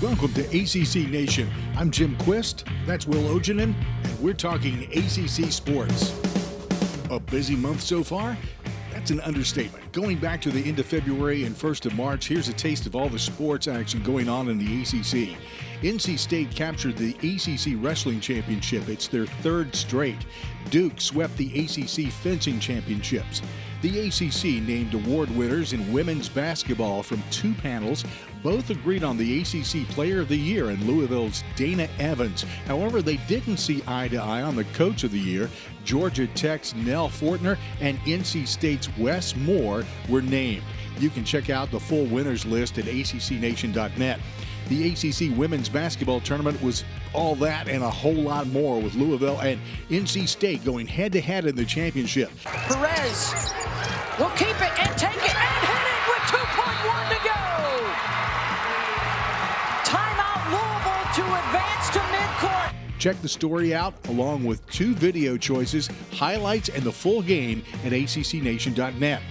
Welcome to ACC Nation. I'm Jim Quist, that's Will Ojanen, and we're talking ACC sports. A busy month so far? That's an understatement. Going back to the end of February and 1st of March, here's a taste of all the sports action going on in the ACC. NC State captured the ACC Wrestling Championship. It's their third straight. Duke swept the ACC Fencing Championships. The ACC named award winners in women's basketball from two panels. Both agreed on the ACC Player of the Year in Louisville's Dana Evans. However, they didn't see eye to eye on the Coach of the Year. Georgia Tech's Nell Fortner and NC State's Wes Moore were named. You can check out the full winners list at accnation.net. The ACC Women's Basketball Tournament was all that and a whole lot more, with Louisville and NC State going head-to-head in the championship. Perez will keep it and take it and hit it with 2.1 to go. Timeout Louisville to advance to midcourt. Check the story out along with two video choices, highlights, and the full game at accnation.net.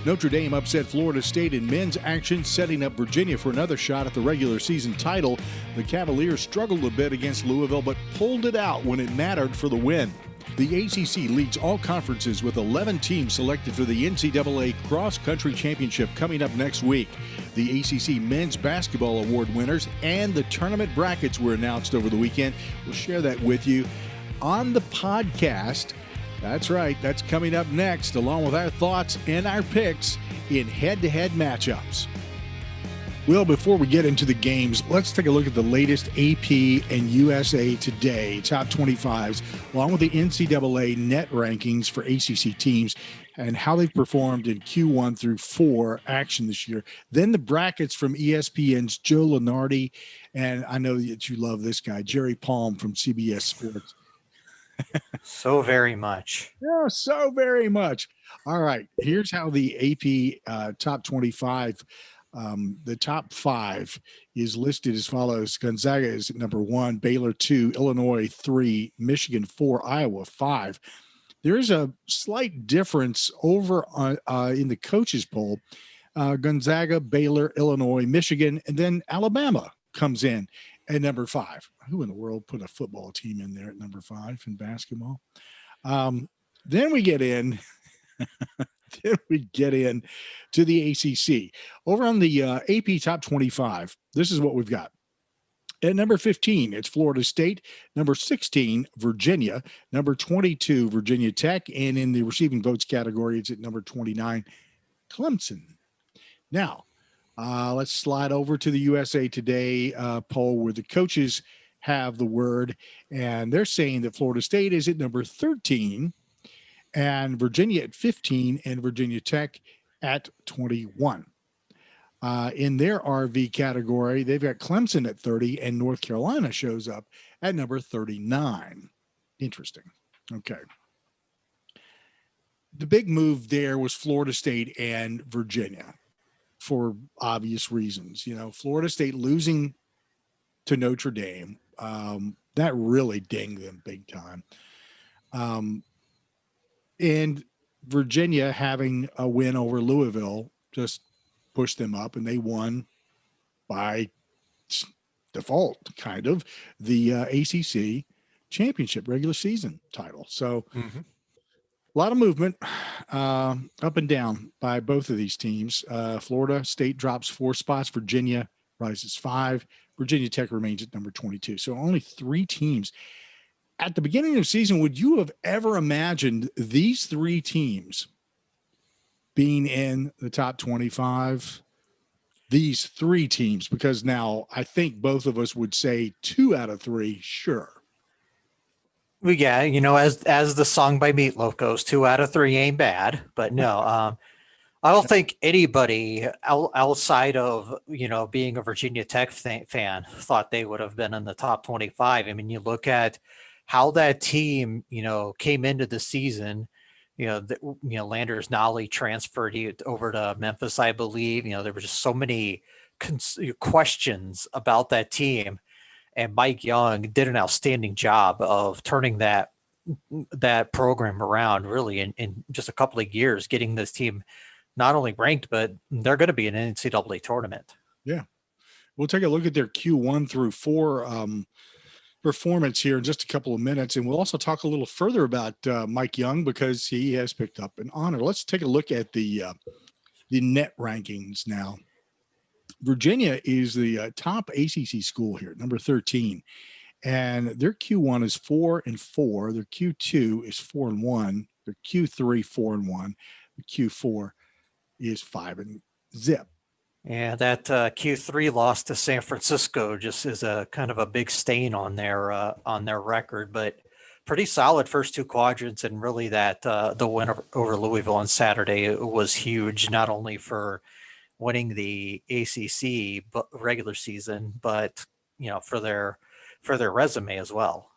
Notre Dame upset Florida State in men's action, setting up Virginia for another shot at the regular season title. The Cavaliers struggled a bit against Louisville, but pulled it out when it mattered for the win. The ACC leads all conferences with 11 teams selected for the NCAA Cross Country Championship coming up next week. The ACC Men's Basketball Award winners and the tournament brackets were announced over the weekend. We'll share that with you on the podcast. That's right, that's coming up next, along with our thoughts and our picks in head-to-head matchups. Well, before we get into the games, let's take a look at the latest AP and USA Today top 25s, along with the NCAA NET Rankings for ACC teams and how they've performed in Q1 through 4 action this year. Then the brackets from ESPN's Joe Lunardi, and I know that you love this guy, Jerry Palm from CBS Sports. So very much. Yeah, so very much. All right, here's how the AP top 25, the top 5 is listed as follows. Gonzaga is at number 1, Baylor 2, Illinois 3, Michigan 4, Iowa 5. There is a slight difference over in the coaches poll. Gonzaga, Baylor, Illinois, Michigan, and then Alabama comes in at number 5. Who in the world put a football team in there at number 5 in basketball? Then we get in to the ACC. Over on the AP top 25, this is what we've got. At number 15, it's Florida State. Number 16, Virginia. Number 22, Virginia Tech. And in the receiving votes category, it's at number 29, Clemson. Now, let's slide over to the USA Today poll where the coaches have the word, and they're saying that Florida State is at number 13 and Virginia at 15 and Virginia Tech at 21. In their RV category, they've got Clemson at 30 and North Carolina shows up at number 39. Interesting. Okay. The big move there was Florida State and Virginia for obvious reasons. You know, Florida State losing to Notre Dame, that really dinged them big time. And Virginia having a win over Louisville just pushed them up, and they won by default, kind of, the ACC championship regular season title. So a lot of movement up and down by both of these teams. Florida State drops 4 spots. Virginia rises 5. Virginia Tech remains at number 22. So only 3 teams. At the beginning of the season, would you have ever imagined these 3 teams being in the top 25? These 3 teams, because now I think both of us would say 2 out of 3, sure. Well, yeah, you know, as the song by Meatloaf goes, 2 out of 3 ain't bad. But no, I don't think anybody outside of, you know, being a Virginia Tech fan thought they would have been in the top 25. I mean, you look at how that team, you know, came into the season. Landers Nolly transferred over to Memphis, I believe. You know, there were just so many questions about that team, and Mike Young did an outstanding job of turning that program around, really, in just a couple of years, getting this team not only ranked, but they're going to be in an NCAA tournament. Yeah. We'll take a look at their Q1 through 4 performance here in just a couple of minutes, and we'll also talk a little further about Mike Young because he has picked up an honor. Let's take a look at the net rankings now. Virginia is the top ACC school here, number 13, and their Q1 is 4-4. Their Q2 is 4-1. Their Q3 4-1. The Q4 is 5-0. Yeah, that Q3 loss to San Francisco just is a kind of a big stain on their record, but pretty solid first two quadrants, and really that the win over Louisville on Saturday was huge, not only for winning the ACC regular season, but for their resume as well.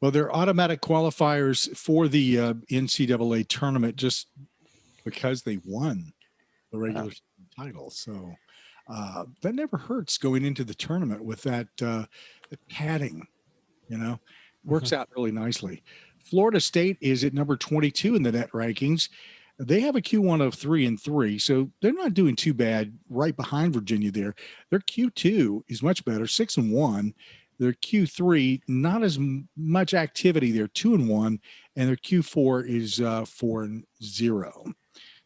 Well, they're automatic qualifiers for the NCAA tournament just because they won the regular title. So that never hurts going into the tournament with that the padding, works out really nicely. Florida State is at number 22 in the net rankings. They have a Q1 of 3-3, so they're not doing too bad right behind Virginia there. Their Q2 is much better, 6-1. Their Q3, not as much activity there, 2-1, and their Q4 is 4-0.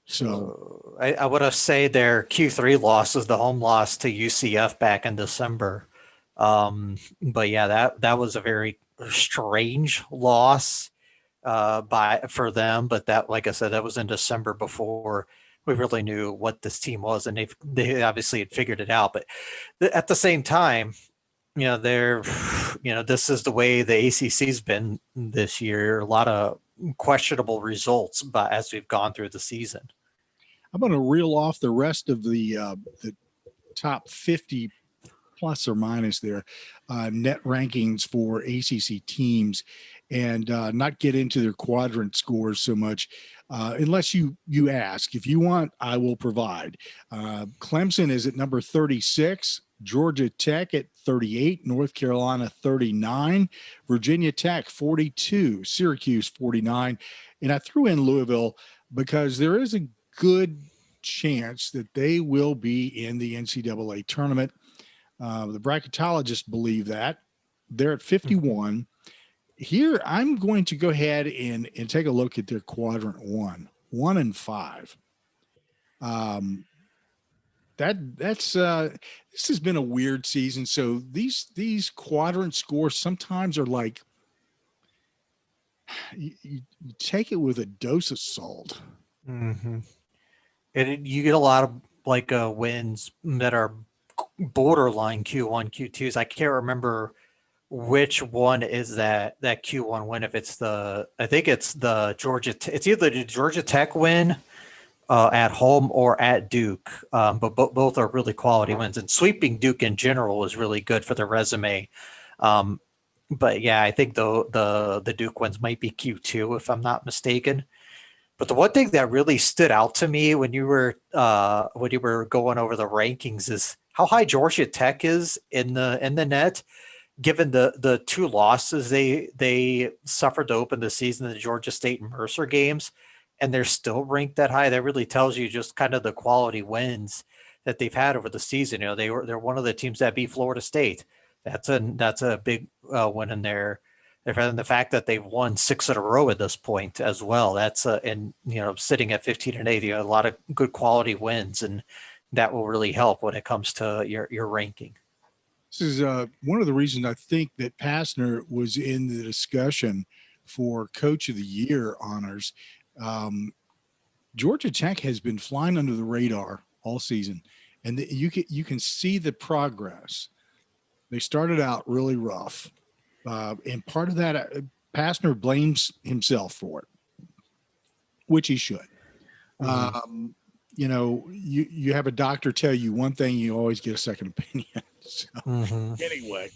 So I would have say their Q3 loss is the home loss to UCF back in December. But yeah, that was a very strange loss for them. But that, like I said, that was in December before we really knew what this team was, and they obviously had figured it out. But at the same time, this is the way the ACC's been this year. A lot of questionable results, but as we've gone through the season. I'm going to reel off the rest of the top 50 plus or minus there net rankings for ACC teams, and not get into their quadrant scores so much unless you ask. If you want, I will provide. Clemson is at number 36. Georgia Tech at 38, North Carolina 39, Virginia Tech 42, Syracuse 49. And I threw in Louisville because there is a good chance that they will be in the NCAA tournament. The bracketologists believe that. They're at 51. Here, I'm going to go ahead and take a look at their quadrant 1 and 5. That's this has been a weird season. So these quadrant scores sometimes are like you take it with a dose of salt. Mm-hmm. And you get a lot of wins that are borderline Q1, Q2s. I can't remember which one is that Q1 win. If it's I think it's the Georgia. It's either the Georgia Tech win at home or at Duke, but both are really quality wins. And sweeping Duke in general is really good for the resume. But yeah, I think the Duke wins might be Q2 if I'm not mistaken. But the one thing that really stood out to me when you were going over the rankings is how high Georgia Tech is in the net, given the two losses they suffered to open the season, the Georgia State and Mercer games, and they're still ranked that high. That really tells you just kind of the quality wins that they've had over the season. They're one of the teams that beat Florida State. That's a big win in there. And the fact that they've won 6 in a row at this point as well. That's and sitting at 15-8, a lot of good quality wins, and that will really help when it comes to your ranking. This is one of the reasons I think that Pastner was in the discussion for Coach of the Year honors. Georgia Tech has been flying under the radar all season, and you can see the progress. They started out really rough. And part of that, Pastner blames himself for it, which he should. Mm-hmm. You have a doctor tell you one thing, you always get a second opinion. So, Anyway,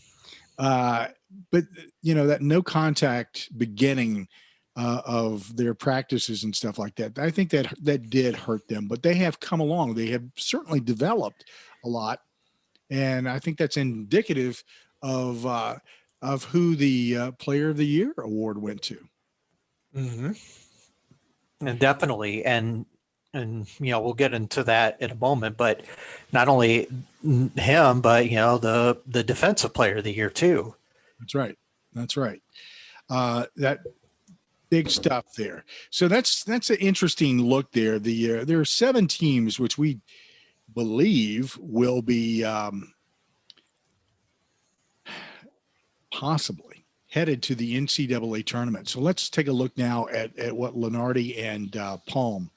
but that no contact beginning of their practices and stuff like that, I think that did hurt them. But they have come along. They have certainly developed a lot, and I think that's indicative of who the Player of the Year award went to. Mm-hmm. And definitely. And And, we'll get into that in a moment, but not only him, but, the defensive player of the year too. That's right. That's right. That big stuff there. So that's an interesting look there. There are 7 teams which we believe will be possibly headed to the NCAA tournament. So let's take a look now at what Lunardi and Palm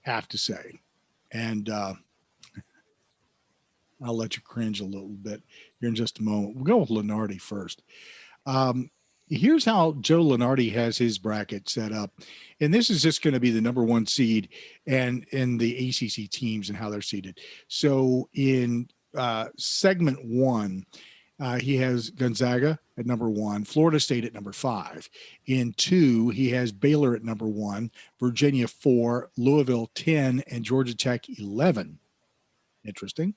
have to say. And I'll let you cringe a little bit here in just a moment. We'll go with Lunardi first. Here's how Joe Lunardi has his bracket set up. And this is just going to be the number 1 seed and in the ACC teams and how they're seeded. So in segment 1, he has Gonzaga at number 1, Florida State at number 5. In 2, he has Baylor at number 1, Virginia 4, Louisville 10, and Georgia Tech 11. Interesting.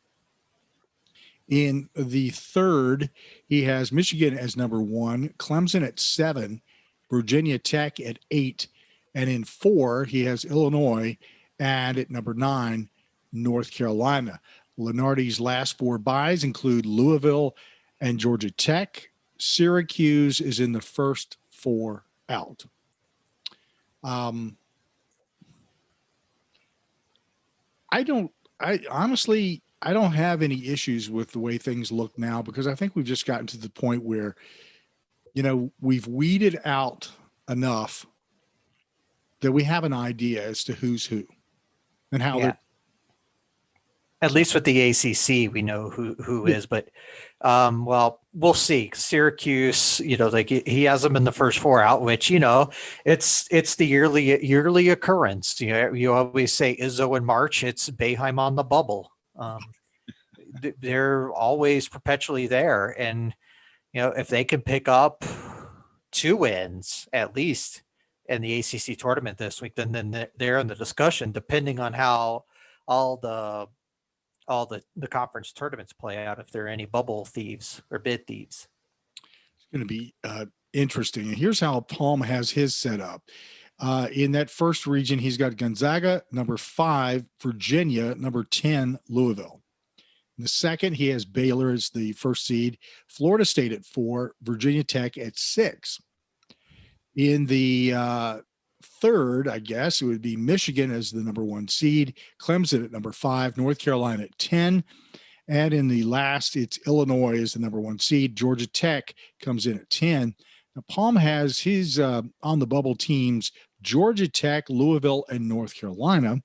In the 3rd, he has Michigan as number 1, Clemson at 7, Virginia Tech at 8, and in 4, he has Illinois, and at number 9, North Carolina. Lunardi's last 4 buys include Louisville and Georgia Tech. Syracuse is in the first 4 out. I honestly don't have any issues with the way things look now, because I think we've just gotten to the point where, we've weeded out enough that we have an idea as to who's who and how they're. At least with the ACC, we know who is, but well, we'll see. Syracuse, like he has them in the first 4 out, which it's the yearly occurrence. You always say Izzo in March. It's Boeheim on the bubble. They're always perpetually there, and if they can pick up 2 wins at least in the ACC tournament this week, then they're in the discussion. Depending on how all the conference tournaments play out, if there are any bubble thieves or bid thieves. It's going to be interesting. And here's how Palm has his set up. In that first region, he's got Gonzaga, number 5, Virginia, number 10, Louisville. In the second, he has Baylor as the first seed, Florida State at 4, Virginia Tech at 6. In the third, I guess, it would be Michigan as the number 1 seed, Clemson at number 5, North Carolina at 10. And in the last, it's Illinois as the number 1 seed. Georgia Tech comes in at 10. Now, Palm has his on the bubble teams, Georgia Tech, Louisville, and North Carolina.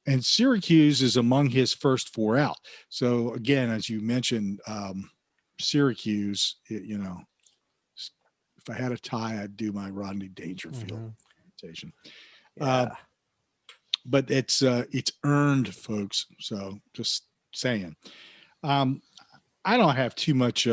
And Syracuse is among his first 4 out. So, again, as you mentioned, Syracuse, if I had a tie, I'd do my Rodney Dangerfield invitation. Yeah. But it's earned, folks. So just saying. I don't have too much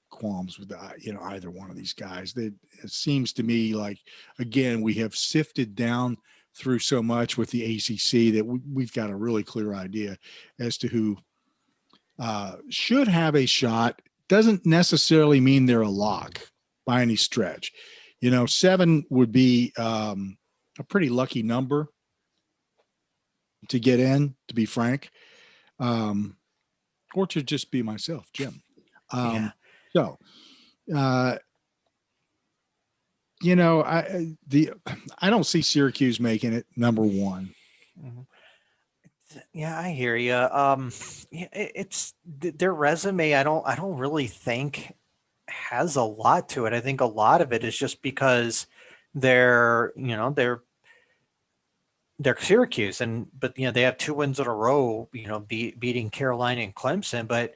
qualms with either one of these guys. It seems to me like, again, we have sifted down through so much with the ACC that we've got a really clear idea as to who should have a shot. Doesn't necessarily mean they're a lock by any stretch. 7 would be a pretty lucky number to get in, to be frank, or to just be myself, Jim. So, I don't see Syracuse making it number 1. Yeah, I hear you. It's their resume. I don't really think has a lot to it. I think a lot of it is just because they're Syracuse, but they have 2 wins in a row. Beating Carolina and Clemson, but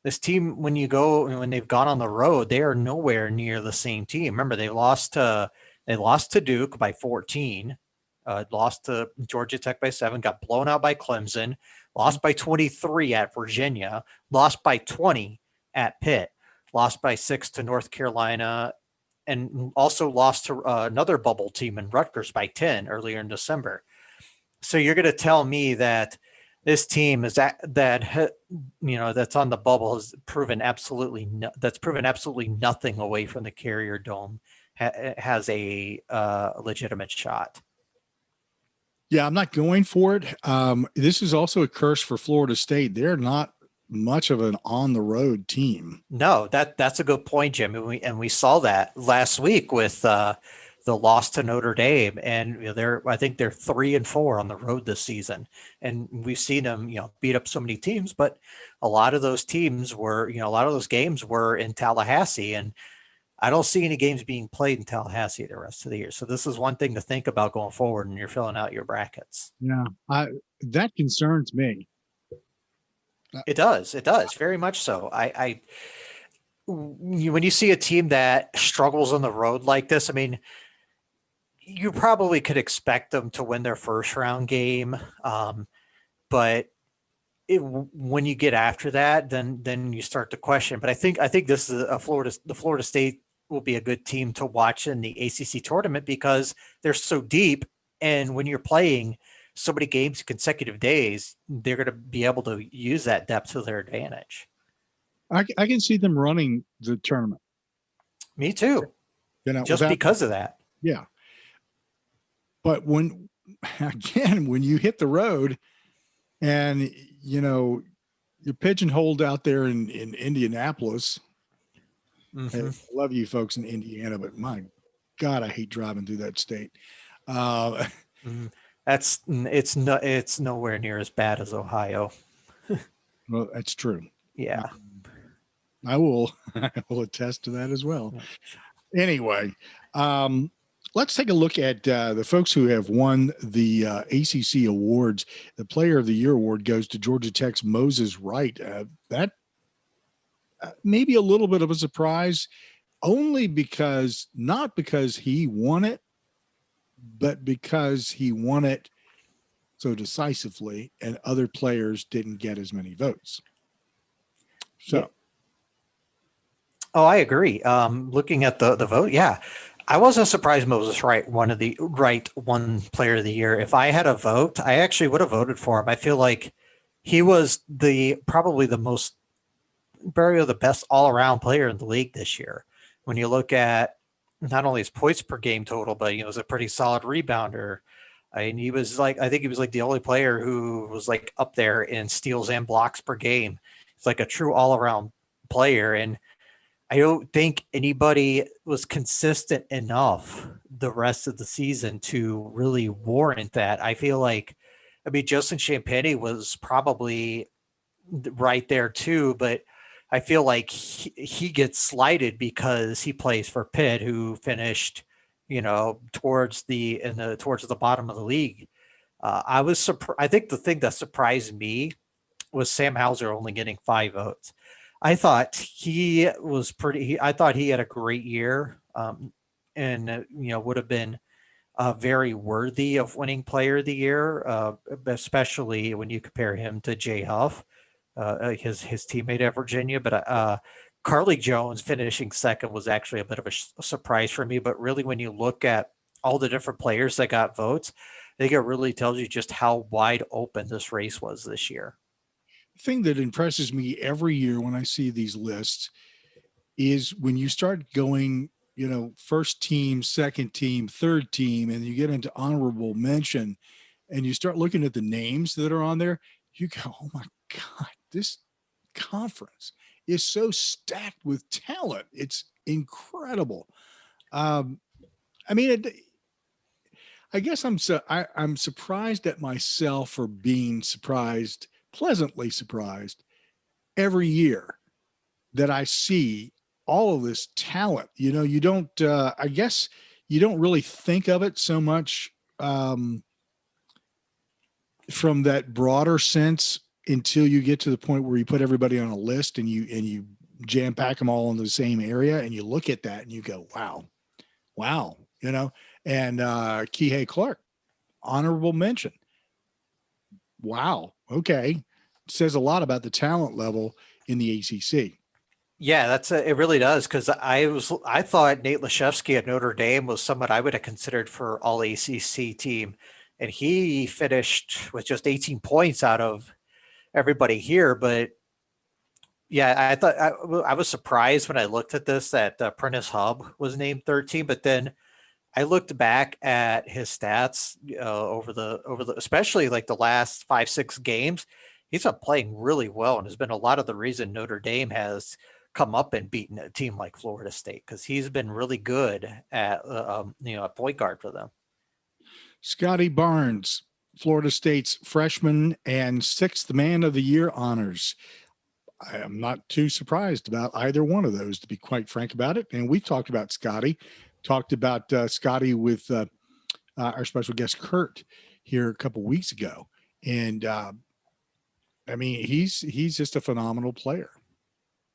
this team, when they've gone on the road, they are nowhere near the same team. Remember, they lost to Duke by 14, lost to Georgia Tech by 7, got blown out by Clemson, lost by 23 at Virginia, lost by 20 at Pitt, lost by 6 to North Carolina, and also lost to another bubble team in Rutgers by 10 earlier in December. So you're going to tell me that this team is that's on the bubble has proven absolutely nothing away from the Carrier Dome has a legitimate shot. Yeah, I'm not going for it. This is also a curse for Florida State. They're not much of an on-the-road team. No, that's a good point, Jim. And we saw that last week with the loss to Notre Dame, and I think they're 3-4 on the road this season, and we've seen them beat up so many teams, but a lot of those teams were a lot of those games were in Tallahassee, and I don't see any games being played in Tallahassee the rest of the year. So this is one thing to think about going forward when you're filling out your brackets. Yeah, that concerns me. It does very much so. When you see a team that struggles on the road like this, I mean, you probably could expect them to win their first round game, but when you get after that, then you start to question. But I think this is the Florida State will be a good team to watch in the ACC tournament because they're so deep, and when you're playing so many games consecutive days, they're going to be able to use that depth to their advantage. I can see them running the tournament. Me too. Just because of that. Yeah. But when you hit the road and, you're pigeonholed out there in Indianapolis. Mm-hmm. I love you folks in Indiana, but my God, I hate driving through that state. It's nowhere near as bad as Ohio. Well, that's true. Yeah. I will attest to that as well. Anyway, let's take a look at the folks who have won the ACC awards. The Player of the Year award goes to Georgia Tech's Moses Wright. That maybe a little bit of a surprise, only not because he won it, but because he won it so decisively and other players didn't get as many votes. So. Yeah. Oh, I agree. Looking at the vote, yeah. I wasn't surprised Moses Wright won Player of the Year. If I had a vote, I actually would have voted for him. I feel like he was probably the best all-around player in the league this year. When you look at not only his points per game total, but he was a pretty solid rebounder. I think he was the only player who was up there in steals and blocks per game. It's like a true all-around player, and I don't think anybody was consistent enough the rest of the season to really warrant that. I feel like, Justin Champagnie was probably right there too, but I feel like he gets slighted because he plays for Pitt, who finished, towards the bottom of the league. I was surprised. I think the thing that surprised me was Sam Hauser only getting 5 votes. I thought he had a great year, and would have been very worthy of winning Player of the Year, especially when you compare him to Jay Huff, his teammate at Virginia. But Carly Jones finishing second was actually a bit of a surprise for me. But really, when you look at all the different players that got votes, I think it really tells you just how wide open this race was this year. Thing that impresses me every year when I see these lists is when you start going, first team, second team, third team, and you get into honorable mention and you start looking at the names that are on there, you go, oh my God, this conference is so stacked with talent. It's incredible. I guess I'm surprised at myself for being pleasantly surprised every year that I see all of this talent. You don't, I guess you don't really think of it so much from that broader sense until you get to the point where you put everybody on a list and you jam pack them all in the same area. And you look at that and you go, wow, and Kihei Clark, honorable mention. Wow. Okay. Says a lot about the talent level in the ACC. Yeah, it really does. Cause I thought Nate Laszewski at Notre Dame was someone I would have considered for all ACC team. And he finished with just 18 points out of everybody here, but Yeah, I thought I was surprised when I looked at this that Prentice Hub was named 13, but then I looked back at his stats over the especially like the last 5-6 games. He's been playing really well, and has been a lot of the reason Notre Dame has come up and beaten a team like Florida State, because he's been really good at at point guard for them. Scotty Barnes, Florida State's freshman and sixth man of the year honors. I am not too surprised about either one of those, to be quite frank about it. And we talked about Scotty, with our special guest Kurt here a couple weeks ago, and I mean he's just a phenomenal player.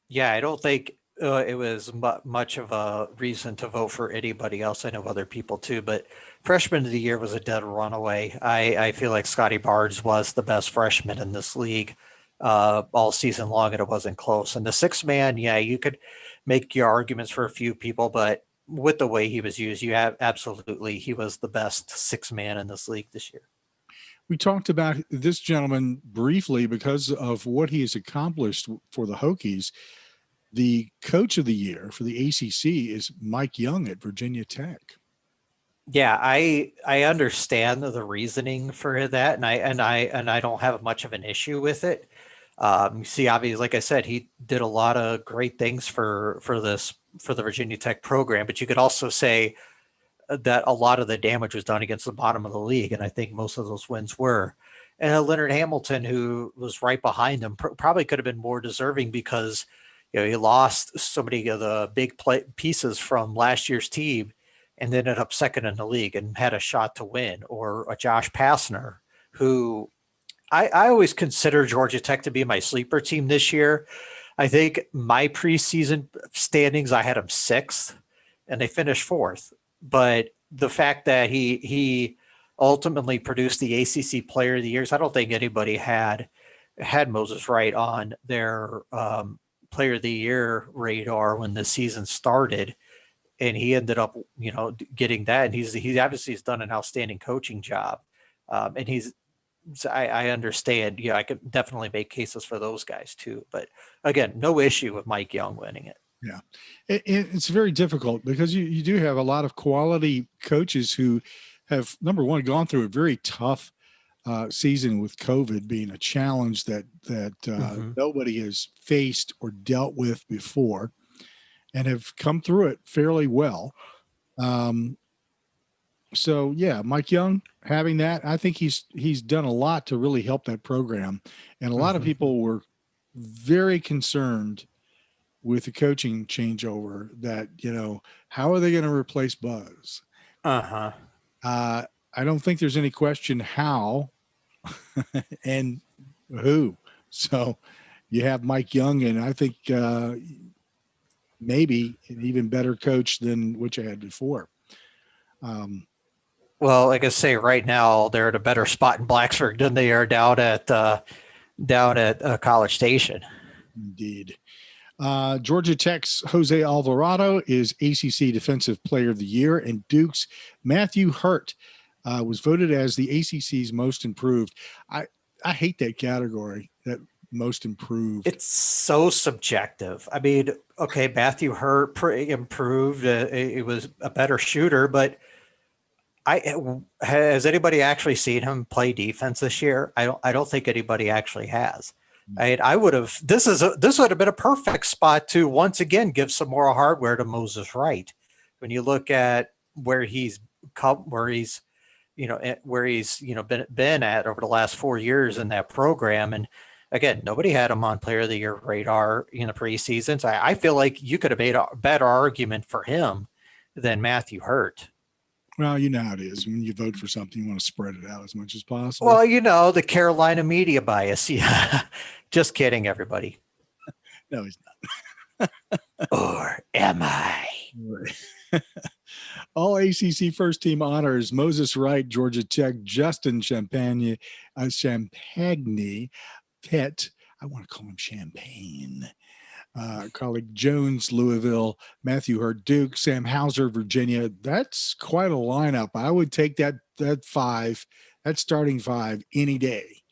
Yeah, I don't think it was much of a reason to vote for anybody else. I know other people too, but freshman of the year was a dead runaway. I feel like Scotty Barnes was the best freshman in this league all season long, and it wasn't close. And the sixth man, yeah, you could make your arguments for a few people, but with the way he was used, he was the best sixth man in this league this year. We talked about this gentleman briefly because of what he has accomplished for the Hokies. The coach of the year for the ACC is Mike Young at Virginia Tech. Yeah, I understand the reasoning for that, and I don't have much of an issue with it. See, obviously, like I said, he did a lot of great things for the Virginia Tech program, but you could also say that a lot of the damage was done against the bottom of the league, and I think most of those wins were. And Leonard Hamilton, who was right behind him, probably could have been more deserving, because he lost so many of the big pieces from last year's team, and ended up second in the league and had a shot to win. Or a Josh Pastner, who I always consider Georgia Tech to be my sleeper team this year. I think my preseason standings, I had him sixth, and they finished fourth. But the fact that he ultimately produced the ACC Player of the Years, I don't think anybody had Moses Wright on their Player of the Year radar when the season started, and he ended up getting that. And he obviously has done an outstanding coaching job, and I understand. I could definitely make cases for those guys too. But again, no issue with Mike Young winning it. Yeah, it's very difficult because you do have a lot of quality coaches who have, number one, gone through a very tough season with COVID being a challenge that nobody has faced or dealt with before, and have come through it fairly well. So yeah, Mike Young having that, I think he's done a lot to really help that program, and a lot of people were very concerned with the coaching changeover that, how are they going to replace Buzz? I don't think there's any question how and who. So you have Mike Young, and I think maybe an even better coach than what you had before. Well, like I say, right now they're at a better spot in Blacksburg than they are down at College Station. Indeed. Georgia Tech's Jose Alvarado is ACC Defensive Player of the Year, and Duke's Matthew Hurt was voted as the ACC's Most Improved. I hate that category, that Most Improved. It's so subjective. I mean, okay, Matthew Hurt improved. It was a better shooter, but has anybody actually seen him play defense this year? I don't think anybody actually has. I would have. This would have been a perfect spot to once again give some more hardware to Moses Wright. When you look at where he's been at over the last 4 years in that program, and again, nobody had him on Player of the Year radar in the preseason. So I feel like you could have made a better argument for him than Matthew Hurt. Well, you know how it is. When you vote for something, you want to spread it out as much as possible. Well, the Carolina media bias. Yeah. Just kidding, everybody. No, he's not. Or am I? All ACC first team honors: Moses Wright, Georgia Tech; Justin Champagne, Pet. I want to call him Champagne. Colleague Jones, Louisville; Matthew Hurt, Duke; Sam Hauser, Virginia. That's quite a lineup. I would take that starting five any day.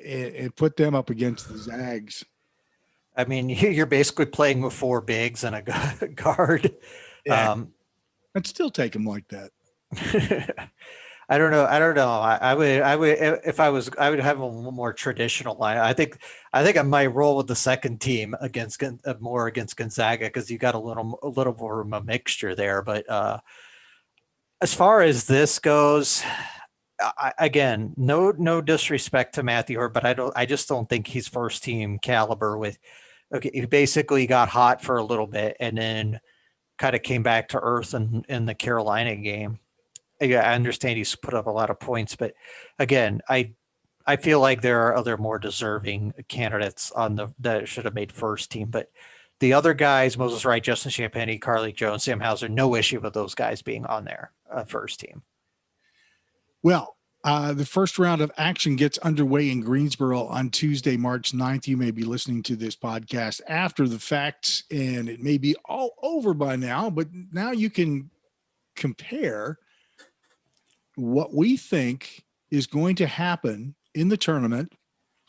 and put them up against the Zags. I mean, you're basically playing with 4 bigs and a guard. Yeah. I'd still take them like that. I don't know. I would, if I was, I would have a little more traditional line. I think I might roll with the second team against more against Gonzaga, because you got a little more of a mixture there. But as far as this goes, again, no disrespect to Matthew Hurt, but I just don't think he's first team caliber. Okay, he basically got hot for a little bit and then kind of came back to earth in the Carolina game. Yeah, I understand he's put up a lot of points, but again, I feel like there are other more deserving candidates that should have made first team. But the other guys, Moses Wright, Justin Champagnie, Carly Jones, Sam Hauser, no issue with those guys being on there first team. Well, the first round of action gets underway in Greensboro on Tuesday, March 9th. You may be listening to this podcast after the fact, and it may be all over by now, but now you can compare what we think is going to happen in the tournament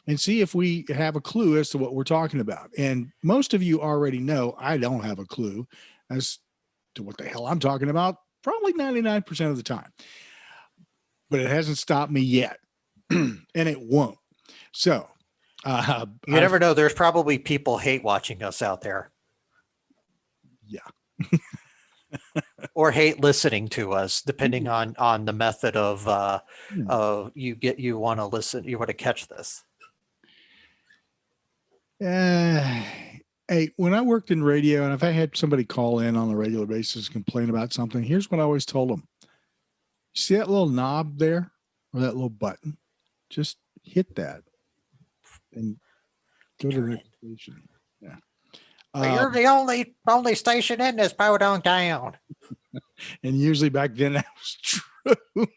and see if we have a clue as to what we're talking about. And most of you already know I don't have a clue as to what the hell I'm talking about, probably 99% of the time. But it hasn't stopped me yet, and it won't. So you never know. There's probably people hate watching us out there. Yeah. Or hate listening to us, depending on the method of you want to listen, you want to catch this. Hey, when I worked in radio, and if I had somebody call in on a regular basis, complain about something, here's what I always told them. See that little knob there, or that little button? Just hit that and go to the station. Yeah. You're the only station in this Podunk town. And usually back then that was true.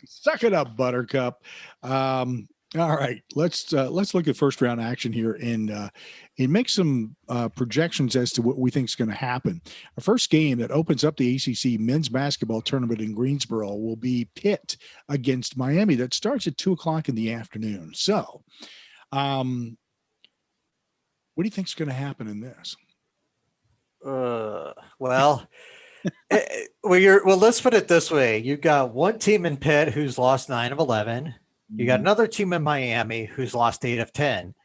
Suck it up, Buttercup. All right, let's look at first round action here and make some projections as to what we think is going to happen. Our first game that opens up the ACC men's basketball tournament in Greensboro will be Pitt against Miami. That starts at 2:00 in the afternoon. So, what do you think is going to happen in this? Well, let's put it this way. You got one team in Pitt who's lost 9 of 11. You got another team in Miami who's lost 8 of 10.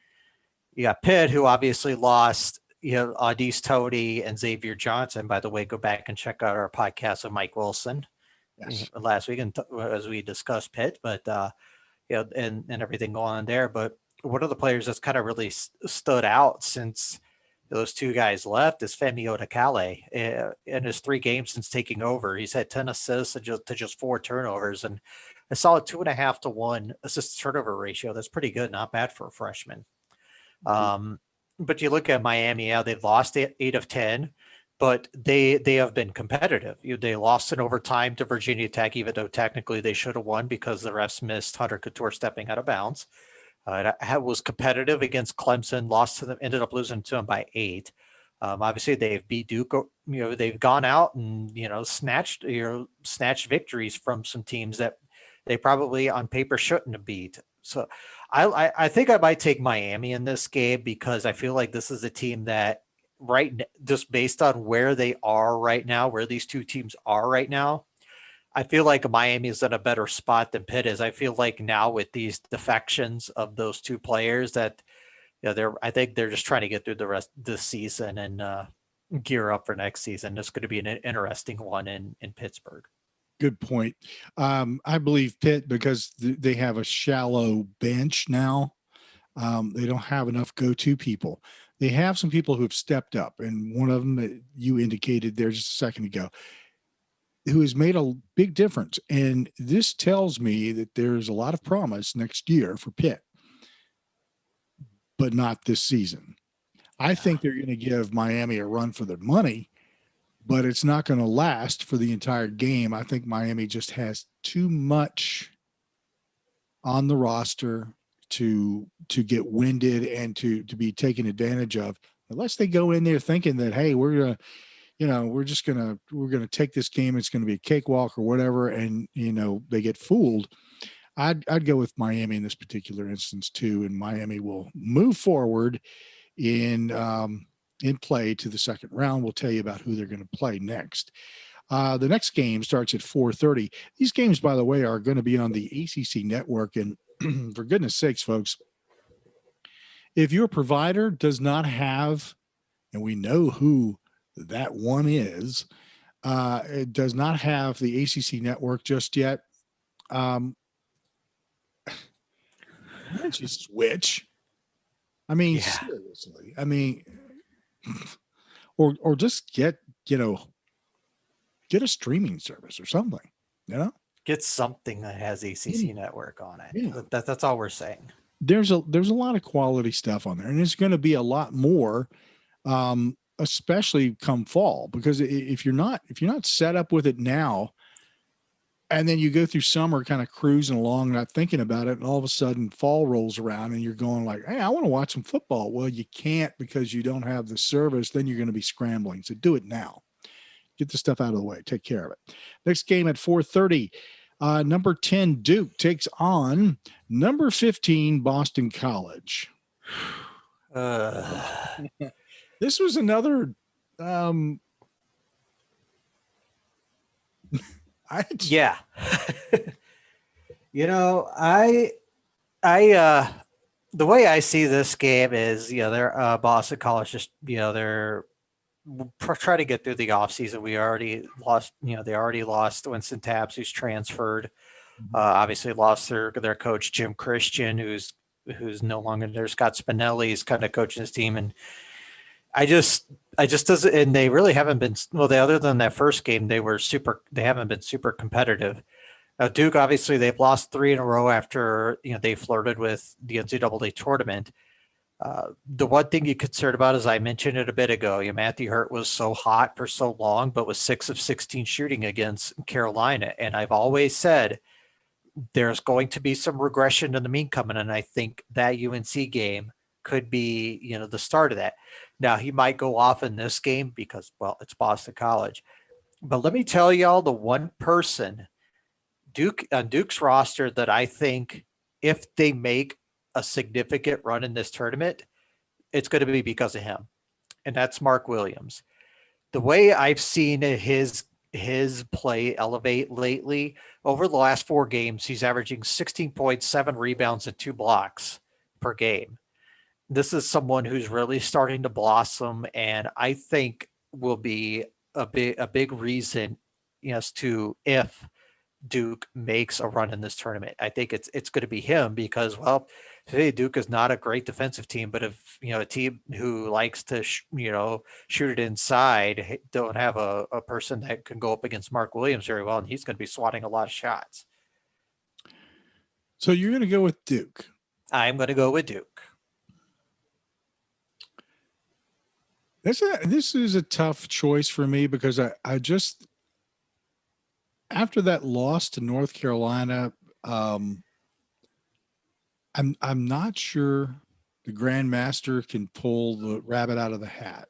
You got Pitt, who obviously lost, Audis Tody and Xavier Johnson. By the way, go back and check out our podcast with Mike Wilson last week, and as we discussed Pitt, but and everything going on there. But one of the players that's kind of really stood out since those two guys left is Femi Odakale. In his 3 games since taking over, he's had 10 assists to just 4 turnovers, and a solid 2.5 to 1 assist turnover ratio. That's pretty good. Not bad for a freshman. But you look at Miami, they've lost 8 of 10, but they have been competitive. They lost in overtime to Virginia Tech, even though technically they should have won because the refs missed Hunter Couture stepping out of bounds. It was competitive against Clemson, lost to them, ended up losing to them by 8. Obviously they've beat Duke, they've gone out and, snatched victories from some teams that they probably on paper shouldn't have beat. So I think I might take Miami in this game because I feel like this is a team that just based on where they are right now, where these two teams are right now, I feel like Miami is in a better spot than Pitt is. I feel like now with these defections of those two players that, I think they're just trying to get through the rest of this season and gear up for next season. It's going to be an interesting one in Pittsburgh. Good point. I believe Pitt because they have a shallow bench now. They don't have enough go-to people. They have some people who have stepped up, and one of them that you indicated there just a second ago, who has made a big difference. And this tells me that there's a lot of promise next year for Pitt, but not this season. I think they're going to give Miami a run for their money, but it's not going to last for the entire game. I think Miami just has too much on the roster to get winded and to be taken advantage of, unless they go in there thinking that, hey, we're going to take this game. It's going to be a cakewalk or whatever. And, they get fooled. I'd go with Miami in this particular instance too, and Miami will move forward in play to the second round. We'll tell you about who they're going to play next. The next game starts at 4:30. These games, by the way, are going to be on the ACC network. And for goodness sakes, folks, if your provider does not have, and we know who that one is, it does not have the ACC network just yet, why don't you switch? I mean, seriously. I mean, or just get a streaming service or something, Get something that has ACC network on it. Yeah. That's all we're saying. There's a lot of quality stuff on there, and there's going to be a lot more, especially come fall, because if you're not set up with it now, and then you go through summer kind of cruising along, not thinking about it, and all of a sudden fall rolls around and you're going like, hey, I want to watch some football. Well, you can't because you don't have the service. Then you're going to be scrambling. So do it now. Get the stuff out of the way. Take care of it. Next game at 4:30. Number 10 Duke takes on number 15 Boston College. This was another. Yeah. The way I see this game is, they're Boston College just, they're try to get through the offseason. We already lost, they already lost Winston Tabbs, who's transferred. Obviously lost their coach, Jim Christian, who's no longer there. Scott Spinelli's kind of coaching his team. And I just doesn't, and they really haven't been, other than that first game, they haven't been super competitive. Now, Duke, obviously they've lost 3 in a row after, they flirted with the NCAA tournament. The one thing you're concerned about, as I mentioned it a bit ago, Matthew Hurt was so hot for so long, but was 6 of 16 shooting against Carolina. And I've always said there's going to be some regression to the mean coming. And I think that UNC game could be, the start of that. Now, he might go off in this game because, it's Boston College. But let me tell y'all, the one person on Duke's roster that I think if they make a significant run in this tournament, it's going to be because of him. And that's Mark Williams. The way I've seen his play elevate lately, over the last 4 games, he's averaging 16.7 rebounds and 2 blocks per game. This is someone who's really starting to blossom, and I think will be a big reason as to if Duke makes a run in this tournament. I think it's going to be him because, today Duke is not a great defensive team, but if a team who likes to shoot it inside don't have a person that can go up against Mark Williams very well, and he's going to be swatting a lot of shots. So you're going to go with Duke? I'm going to go with Duke. This is a tough choice for me because I just, after that loss to North Carolina, I'm not sure the Grandmaster can pull the rabbit out of the hat.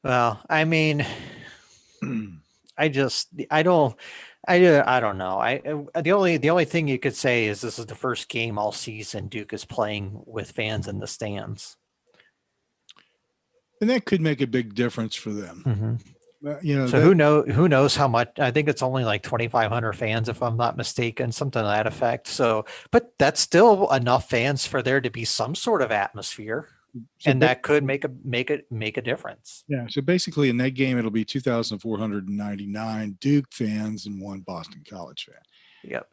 Well, I mean, I don't know. The only thing you could say is this is the first game all season Duke is playing with fans in the stands. And that could make a big difference for them. Mm-hmm. So who knows how much? I think it's only like 2,500 fans, if I'm not mistaken, something to that effect. So, but that's still enough fans for there to be some sort of atmosphere, and that could make a difference. Yeah. So basically, in that game, it'll be 2,499 Duke fans and 1 Boston College fan. Yep.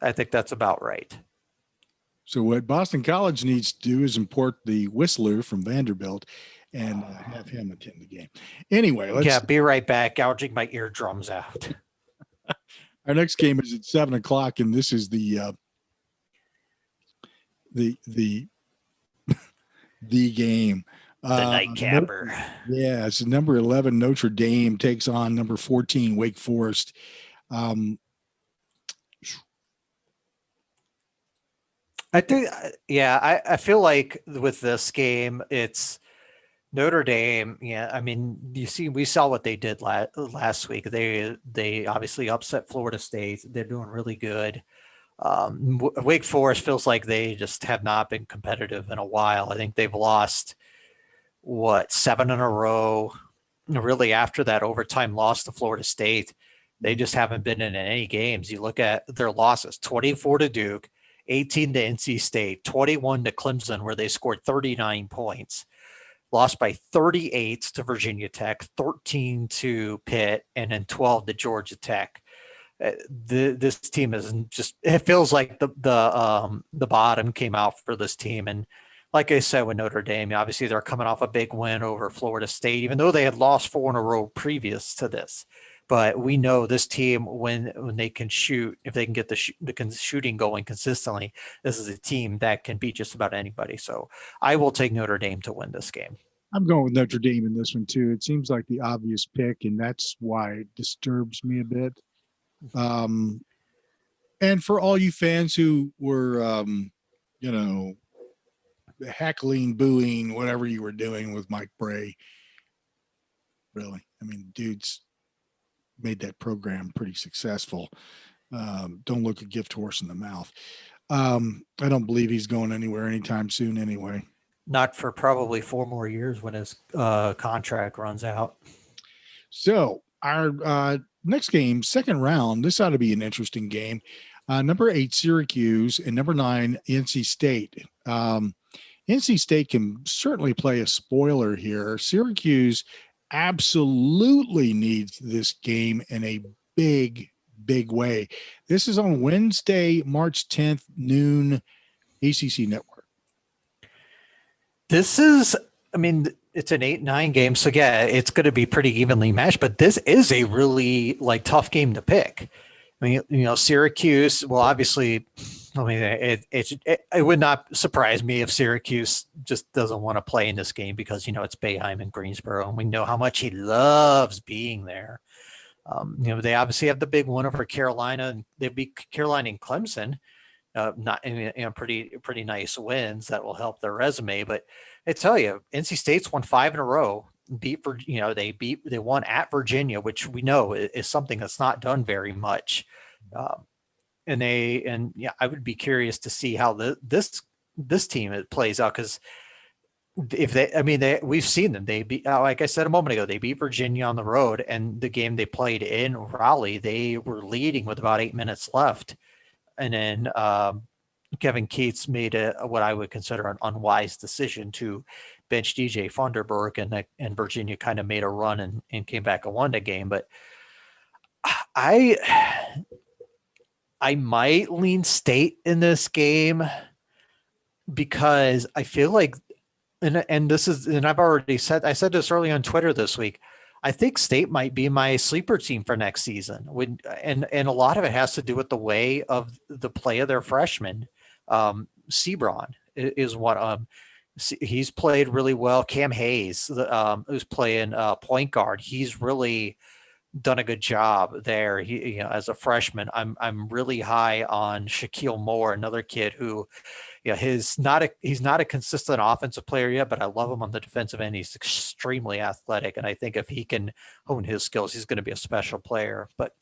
I think that's about right. So what Boston College needs to do is import the Whistler from Vanderbilt and have him attend the game. Anyway, let's be right back. Gouging my eardrums out. Our next game is at 7:00, and this is the game. The nightcapper. It's number 11 Notre Dame takes on number 14 Wake Forest. I think, I feel like with this game, it's Notre Dame, yeah, I mean, we saw what they did last week. They obviously upset Florida State. They're doing really good. Wake Forest feels like they just have not been competitive in a while. I think they've lost 7 in a row. Really, after that overtime loss to Florida State, they just haven't been in any games. You look at their losses: 24 to Duke, 18 to NC State, 21 to Clemson, where they scored 39 points. Lost by 38 to Virginia Tech, 13 to Pitt, and then 12 to Georgia Tech. This team is just, it feels like the bottom came out for this team. And like I said, with Notre Dame, obviously they're coming off a big win over Florida State, even though they had lost 4 in a row previous to this. But we know this team, when they can shoot, if they can get the shooting going consistently, this is a team that can beat just about anybody. So I will take Notre Dame to win this game. I'm going with Notre Dame in this one too. It seems like the obvious pick, and that's why it disturbs me a bit. And for all you fans who were, heckling, booing, whatever you were doing with Mike Bray, really, I mean, dude's made that program pretty successful. Don't look a gift horse in the mouth. I don't believe he's going anywhere anytime soon anyway. Not for probably 4 more years when his contract runs out. So our next game, second round, this ought to be an interesting game. Number 8, Syracuse, and number 9, NC State. NC State can certainly play a spoiler here. Syracuse absolutely needs this game in a big, big way. This is on Wednesday, March 10th, noon, ACC Network. This is, I mean, it's an 8-9 game, so yeah, it's going to be pretty evenly matched, but this is a really tough game to pick. I mean, Syracuse, well, obviously, I mean, it would not surprise me if Syracuse just doesn't want to play in this game because, it's Boeheim and Greensboro, and we know how much he loves being there. They obviously have the big one over Carolina, and they beat Carolina and Clemson. Not pretty nice wins that will help their resume. But I tell you, NC State's won 5 in a row. They won at Virginia, which we know is something that's not done very much. I would be curious to see how this team plays out, because we've seen them. They beat, like I said a moment ago, they beat Virginia on the road, and the game they played in Raleigh, they were leading with about 8 minutes left. And then Kevin Keats made what I would consider an unwise decision to bench DJ Funderburg, and Virginia kind of made a run and came back and won the game. But I might lean State in this game because I feel like, and I've already said, I said this early on Twitter this week, I think State might be my sleeper team for next season. And a lot of it has to do with the way of the play of their freshmen. Sebron is one. He's played really well. Cam Hayes, who's playing point guard, he's really done a good job there. He, as a freshman, I'm really high on Shaquille Moore, another kid who, he's not a consistent offensive player yet, but I love him on the defensive end. He's extremely athletic, and I think if he can hone his skills, he's going to be a special player. But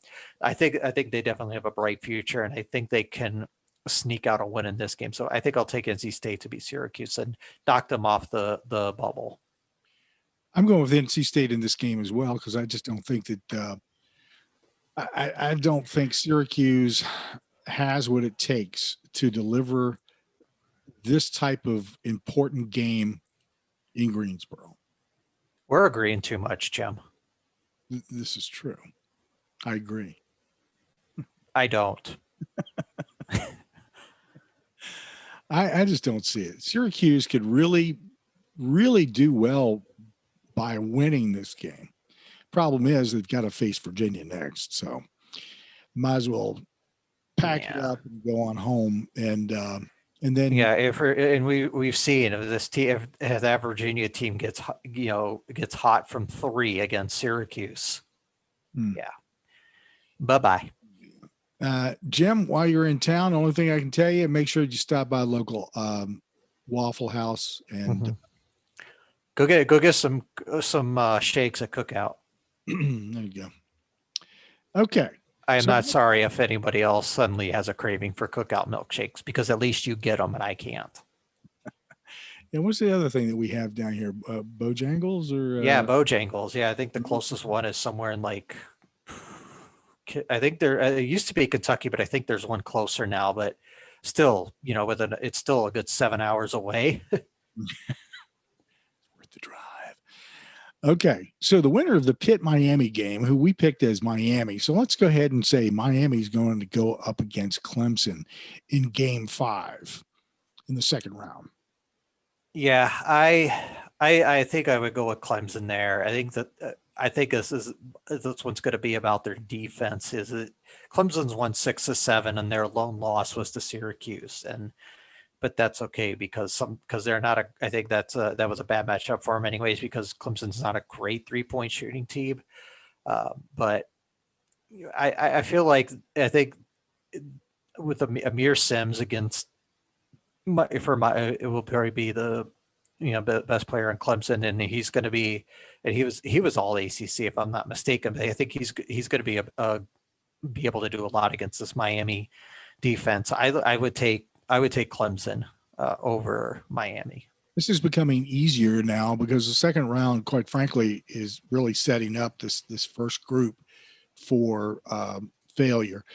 I think they definitely have a bright future, and I think they can sneak out a win in this game. So I think I'll take NC State to beat Syracuse and knock them off the bubble. I'm going with NC State in this game as well, because I just don't think that I don't think Syracuse has what it takes to deliver this type of important game in Greensboro. We're agreeing too much, Jim. This is true. I agree. I don't. I just don't see it. Syracuse could really, really do well by winning this game. Problem is they've got to face Virginia next, so might as well pack it up and go on home. And then we've seen if this team, if that Virginia team gets hot from 3 against Syracuse, bye. Jim, while you're in town, the only thing I can tell you, make sure you stop by local Waffle House and Go get some shakes at Cookout. There you go. Okay. I am not sorry if anybody else suddenly has a craving for Cookout milkshakes, because at least you get them and I can't. And what's the other thing that we have down here? Bojangles or? Yeah, Bojangles. Yeah, I think the closest one is somewhere in like, I think it used to be Kentucky, but I think there's one closer now. But still, it's still a good 7 hours away. Worth the drive. Okay, so the winner of the Pitt-Miami game, who we picked as Miami. So let's go ahead and say Miami's going to go up against Clemson in Game 5 in the second round. Yeah, I think I would go with Clemson there. I think this one's going to be about their defense. Clemson's won 6 of 7, and their lone loss was to Syracuse, but that's okay because they're not I think that was a bad matchup for them anyways, because Clemson's not a great 3-point shooting team. But I feel like I think with Amir Sims against it will probably be the best player in Clemson, and he's going to be, and he was all ACC if I'm not mistaken. But I think he's going to be able to do a lot against this Miami defense. I would take Clemson over Miami. This is becoming easier now because the second round, quite frankly, is really setting up this first group for failure.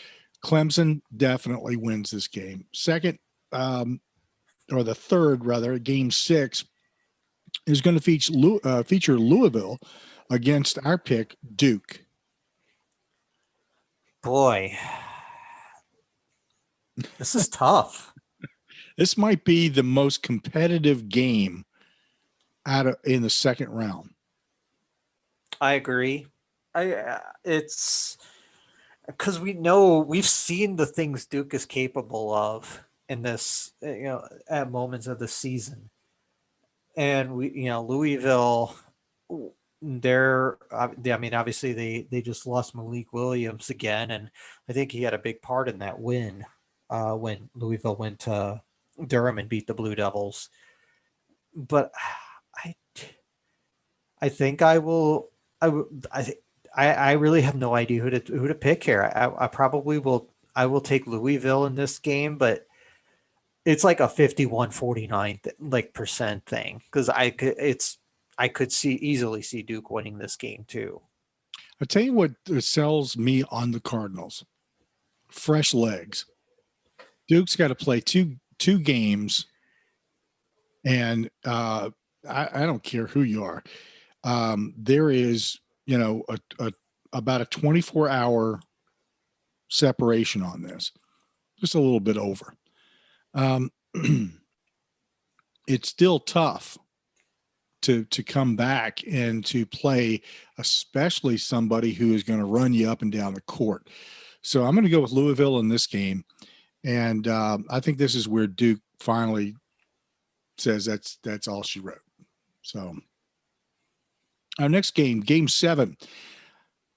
Clemson definitely wins this game. Second, or the third rather, Game 6 is going to feature Louisville against our pick, Duke. Boy, this is tough. This might be the most competitive game in the second round. I agree. It's because we've seen the things Duke is capable of in this, at moments of the season, and Louisville, obviously they just lost Malik Williams again, and I think he had a big part in that win when Louisville went to Durham and beat the Blue Devils. But I think I will. I really have no idea who to pick here. I probably will. I will take Louisville in this game, but it's like a 51-49 percent thing, because I could easily see Duke winning this game too. I'll tell you what sells me on the Cardinals: fresh legs. Duke's got to play two games, and I don't care who you are. There is about a 24-hour separation on this, just a little bit over. It's still tough to come back and to play, especially somebody who is going to run you up and down the court. So I'm going to go with Louisville in this game, and I think this is where Duke finally says that's all she wrote. So our next game, Game 7.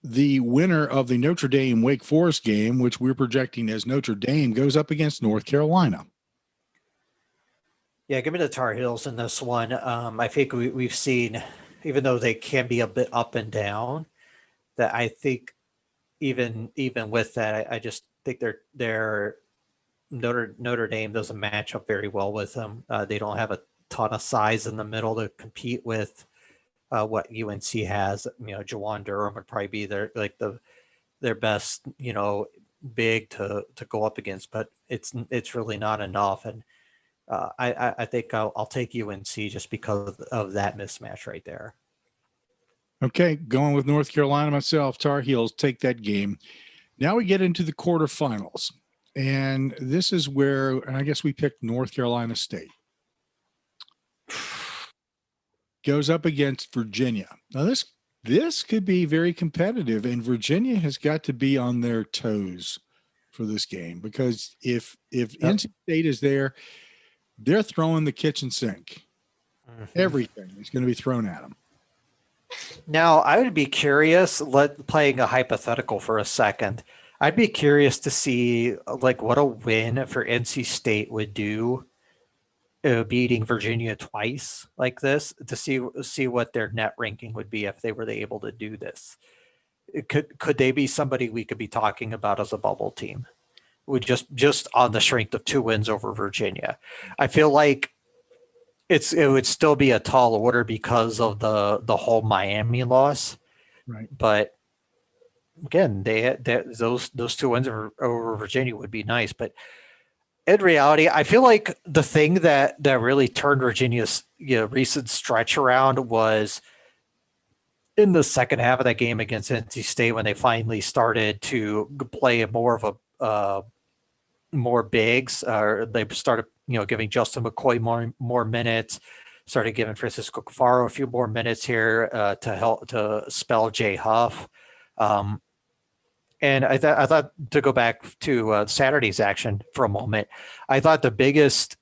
The winner of the Notre Dame Wake Forest game, which we're projecting as Notre Dame, goes up against North Carolina. Yeah, give me the Tar Heels in this one. I think we've seen, even though they can be a bit up and down, that I think even with that, I just think they're Notre Dame doesn't match up very well with them. They don't have a ton of size in the middle to compete with what UNC has. Jawan Durham would probably be their best, big to go up against, but it's really not enough. And I think I'll take UNC just because of that mismatch right there. Okay, going with North Carolina myself. Tar Heels take that game. Now we get into the quarterfinals, and this is where, and I guess we picked North Carolina State. Goes up against Virginia. Now this could be very competitive, and Virginia has got to be on their toes for this game, because if NC State is there, they're throwing the kitchen sink. Mm-hmm. Everything is going to be thrown at them. Now, I would be curious, playing a hypothetical for a second, I'd be curious to see what a win for NC State would do beating Virginia twice like this to see what their net ranking would be if they were able to do this. Could they be somebody we could be talking about as a bubble team? Would just on the strength of 2 wins over Virginia. I feel like it would still be a tall order because of the whole Miami loss. Right. But again, those 2 wins over Virginia would be nice. But in reality, I feel like the thing that really turned Virginia's recent stretch around was in the second half of that game against NC State when they finally started to play more of a more bigs. They started giving Justin McCoy more minutes. Started giving Francisco Cafaro a few more minutes here to help to spell Jay Huff. And I thought to go back to Saturday's action for a moment, I thought the biggest,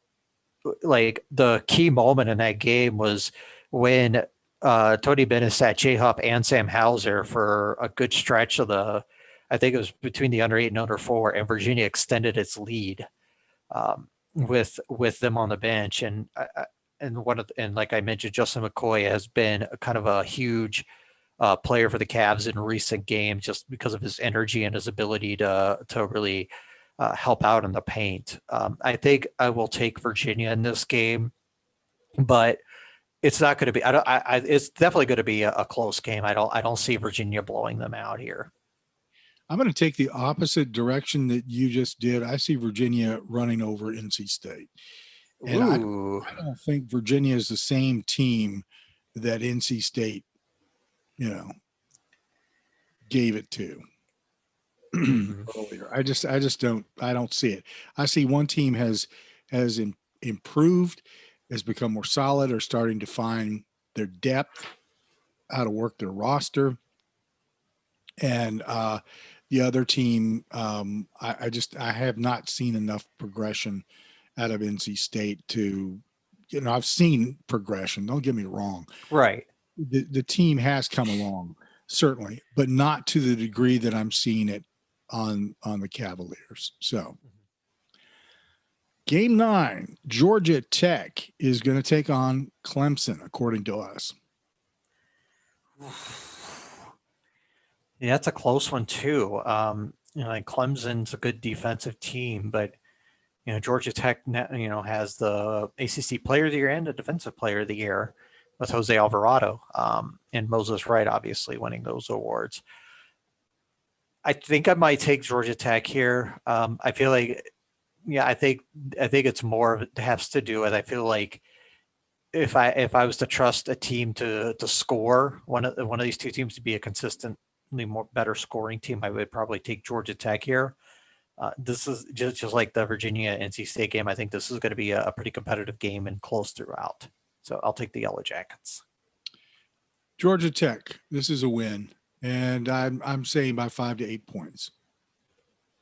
the key moment in that game was when Tony Bennett sat Jay Huff and Sam Hauser for a good stretch of I think it was between the under 8 and under 4, and Virginia extended its lead with them on the bench. And like I mentioned, Justin McCoy has been kind of a huge player for the Cavs in recent games just because of his energy and his ability to really help out in the paint. I think I will take Virginia in this game, but it's not going to be. It's definitely going to be a close game. I don't see Virginia blowing them out here. I'm going to take the opposite direction that you just did. I see Virginia running over NC State. And I don't think Virginia is the same team that NC State, gave it to earlier. I don't see it. I see one team has improved, has become more solid, or starting to find their depth, how to work their roster. And the other team, I have not seen enough progression out of NC State to, I've seen progression. Don't get me wrong. Right. The team has come along, certainly, but not to the degree that I'm seeing it on the Cavaliers. So game 9, Georgia Tech is going to take on Clemson, according to us. Yeah, that's a close one too. Clemson's a good defensive team, but Georgia Tech, has the ACC Player of the Year and the Defensive Player of the Year with Jose Alvarado and Moses Wright, obviously winning those awards. I think I might take Georgia Tech here. I feel like, I think it's more of it has to do with. I feel like if I was to trust a team to score, one of these two teams to be a consistently more better scoring team, I would probably take Georgia Tech here. This is just like the Virginia NC State game. I think this is going to be a pretty competitive game and close throughout. So I'll take the Yellow Jackets. Georgia Tech, this is a win, and I'm saying by 5 to 8 points.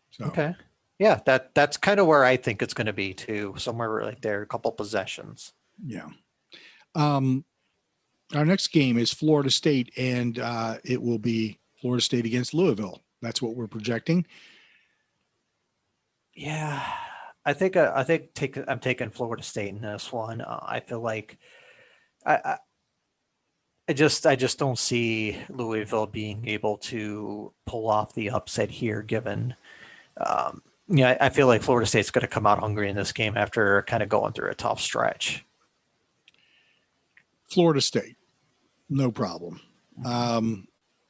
So. Okay, yeah, that's kind of where I think it's going to be too. Somewhere right there, a couple possessions. Yeah. Our next game is Florida State, and it will be Florida State against Louisville. That's what we're projecting. Yeah, I think I'm taking Florida State in this one. I feel like I just don't see Louisville being able to pull off the upset here. Given, I feel like Florida State's going to come out hungry in this game after kind of going through a tough stretch. Florida State, no problem.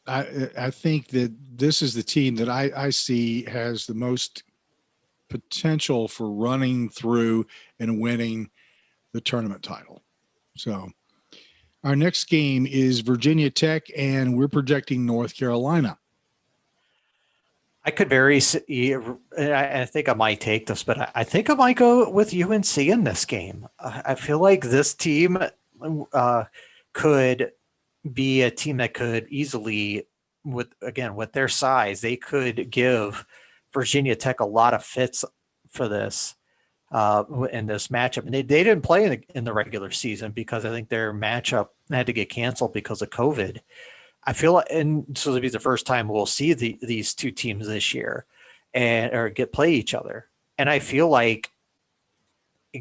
I think that this is the team that I see has the most potential for running through and winning the tournament title. So our next game is Virginia Tech, and we're projecting North Carolina. I could I think I might take this, but I think I might go with UNC in this game. I feel like this team could be a team that could easily, with their size, they could give Virginia Tech a lot of fits for this in this matchup. And they didn't play in the regular season because I think their matchup had to get canceled because of COVID. I feel like, and so it'll be the first time we'll see these two teams this year or play each other. And I feel like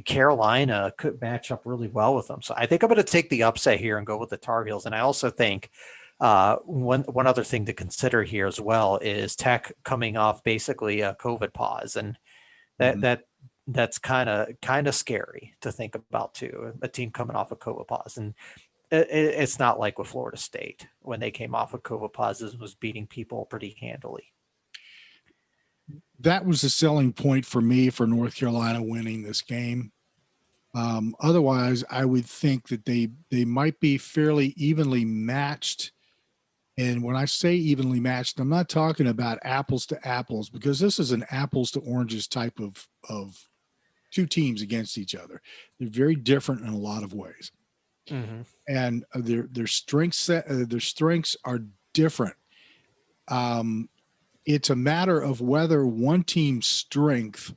Carolina could match up really well with them. So I think I'm going to take the upset here and go with the Tar Heels. And I also think one other thing to consider here as well is Tech coming off basically a COVID pause, and that's kind of scary to think about too. A team coming off a COVID pause, and it's not like with Florida State when they came off of COVID pauses and was beating people pretty handily. That was the selling point for me for North Carolina winning this game. Otherwise, I would think that they might be fairly evenly matched. And when I say evenly matched, I'm not talking about apples to apples, because this is an apples to oranges type of two teams against each other. They're very different in a lot of ways. Mm-hmm. And their strengths are different. It's a matter of whether one team's strength,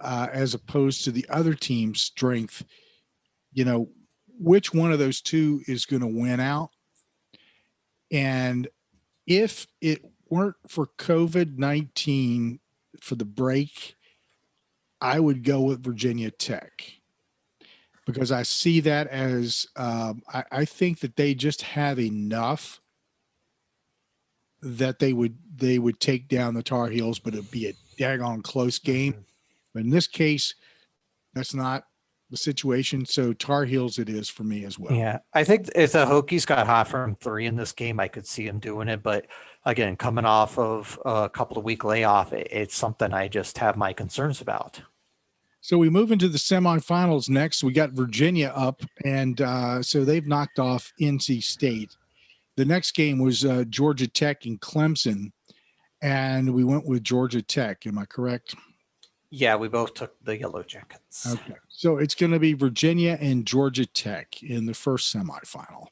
as opposed to the other team's strength, which one of those two is going to win out. And if it weren't for COVID-19 for the break, I would go with Virginia Tech, because I see that as I think that they just have enough that they would take down the Tar Heels, but it'd be a daggone close game. Mm-hmm. But in this case, that's not the situation. So Tar Heels it is for me as well. Yeah, I think if the Hokies got hot from 3 in this game, I could see them doing it. But again, coming off of a couple of week layoff, it's something I just have my concerns about. So we move into the semifinals next. We got Virginia up, and so they've knocked off NC State. The next game was Georgia Tech and Clemson, and we went with Georgia Tech. Am I correct? Yeah, we both took the Yellow Jackets. Okay. So it's going to be Virginia and Georgia Tech in the first semifinal.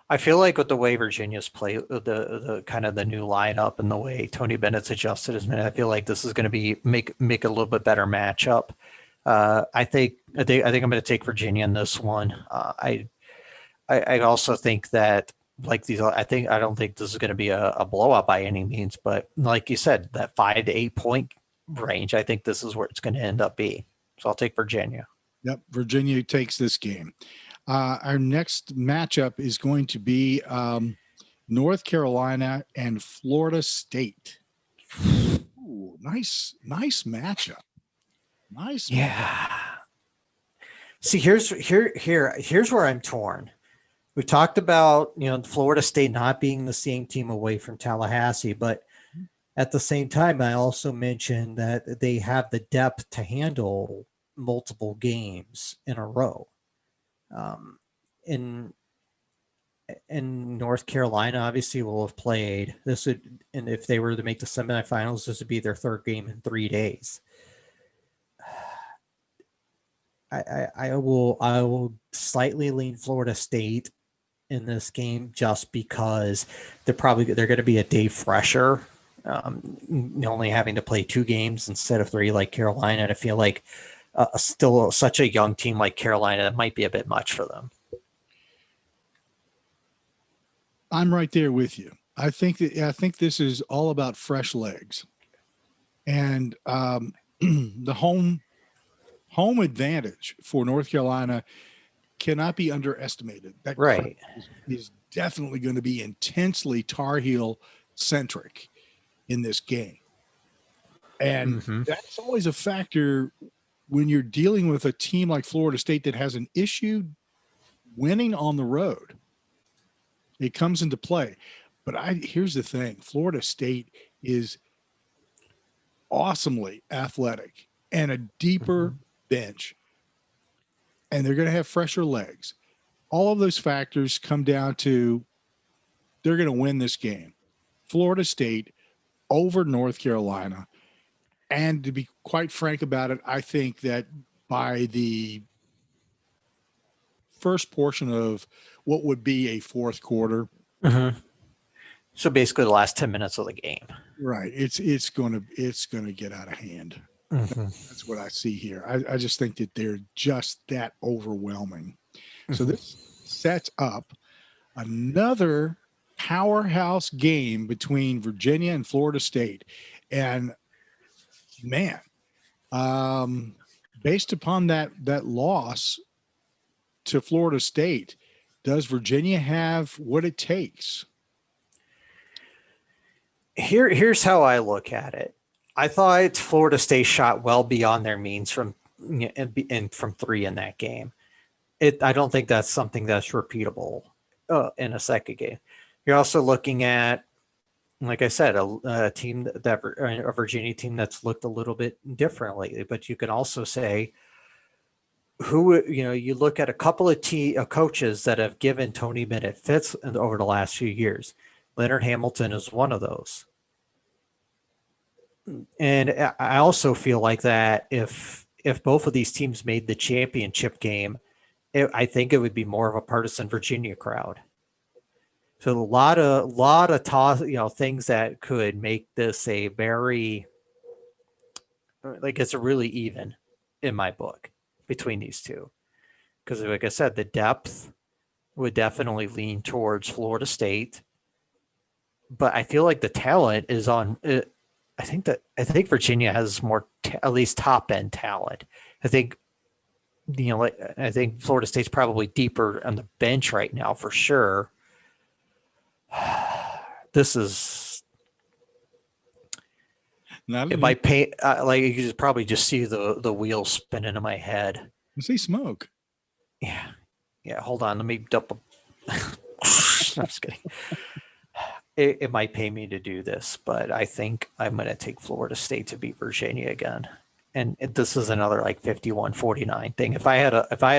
I feel like with the way Virginia's play, the kind of the new lineup and the way Tony Bennett's adjusted his minute, I feel like this is going to be make a little bit better matchup. I think I'm going to take Virginia in this one. I also think that like these, I don't think this is going to be a blowout by any means, but like you said, that 5 to 8 point range, I think this is where it's going to end up being. So I'll take Virginia. Yep. Virginia takes this game. Our next matchup is going to be North Carolina and Florida State. Ooh, nice matchup. Nice. Yeah. See, here's where I'm torn. We talked about, Florida State not being the same team away from Tallahassee, but at the same time, I also mentioned that they have the depth to multiple games in a row. In North Carolina, obviously will have played this would, and if they were to make the semifinals, this would be their third game in 3 days. I will slightly lean Florida State in this game just because they're going to be a day fresher, only having to play 2 games instead of 3 like Carolina. And I feel like still such a young team like Carolina, that might be a bit much for them. I'm right there with you. I think this is all about fresh legs, and the home advantage for North Carolina cannot be underestimated. That right is definitely going to be intensely Tar Heel centric in this game, and that's always a factor when you're dealing with a team like Florida State that has an issue winning on the road. It comes into play. But here's the thing. Florida State is awesomely athletic and a deeper bench. And they're going to have fresher legs. All of those factors come down to they're going to win this game. Florida State over North Carolina. And to be quite frank about it, I think that by the first portion of what would be a fourth quarter. So basically the last 10 minutes of the game. Right. It's going to get out of hand. That's what I see here. I just think that they're just that overwhelming. So this sets up another powerhouse game between Virginia and Florida State. And man, based upon that loss to Florida State, does Virginia have what it takes? Here's how I look at it. I thought Florida State shot well beyond their means from from three in that game. I don't think that's something that's repeatable in a second game. You're also looking at, like I said, a team a Virginia team that's looked a little bit different lately. But you can also say you look at a couple of coaches that have given Tony Bennett fits over the last few years. Leonard Hamilton is one of those. And I also feel like that if both of these teams made the championship game, I think it would be more of a partisan Virginia crowd. So a lot of things that could make this a very, it's a really even in my book between these two. Because like I said, the depth would definitely lean towards Florida State. But I feel like the talent is on I think Virginia has more at least top end talent. I think I think Florida State's probably deeper on the bench right now for sure. This is it might pay you could probably just see the wheels spinning in my head. I see smoke. Yeah. Hold on, let me double. I'm just kidding. It might pay me to do this, but I think I'm going to take Florida State to beat Virginia again. And this is another 51-49 thing. If I had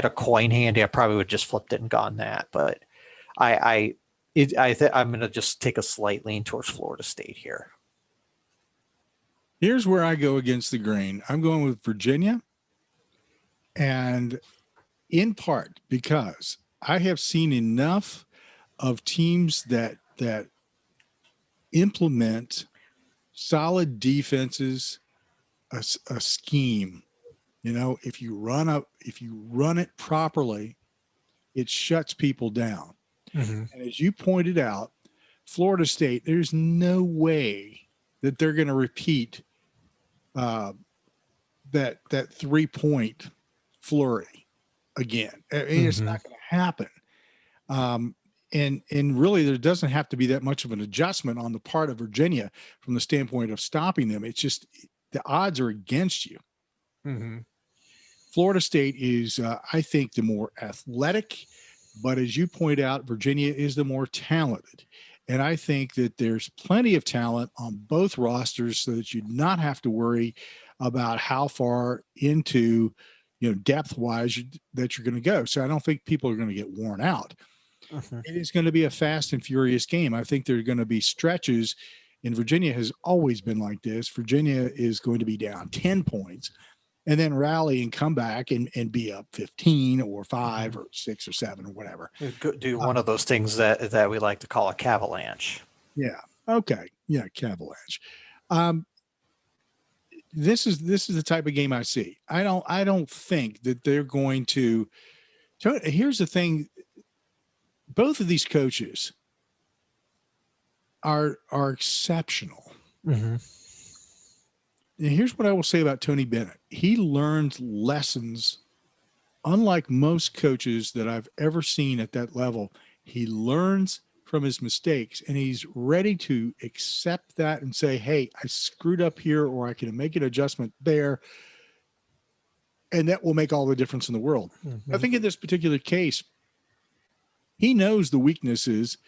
a coin handy, I probably would just flipped it and gone that. But I'm going to just take a slight lean towards Florida State here. Here's where I go against the grain. I'm going with Virginia, and in part because I have seen enough of teams that implement solid defenses, a scheme. If you run it properly, it shuts people down. Mm-hmm. And as you pointed out, Florida State, there's no way that they're going to repeat that 3-point flurry again. I mean, it's not going to happen. And really, there doesn't have to be that much of an adjustment on the part of Virginia from the standpoint of stopping them. It's just the odds are against you. Mm-hmm. Florida State is, I think, the more athletic, but as you point out, Virginia is the more talented. And I think that there's plenty of talent on both rosters so that you not have to worry about how far into, depth-wise that you're going to go. So I don't think people are going to get worn out. Uh-huh. It is going to be a fast and furious game. I think there are going to be stretches, and Virginia has always been like this. Virginia is going to be down 10 points and then rally and come back and be up 15 or 5 or 6 or 7 or whatever. Do one of those things that we like to call a cavalanche. Yeah. Okay. Yeah. Cavalanche. This is the type of game I see. I don't think that they're going to. Here's the thing. Both of these coaches are exceptional. Mm-hmm. And here's what I will say about Tony Bennett. He learned lessons, unlike most coaches that I've ever seen at that level. He learns from his mistakes, and he's ready to accept that and say, hey, I screwed up here, or I can make an adjustment there. And that will make all the difference in the world. Mm-hmm. I think in this particular case, he knows the weaknesses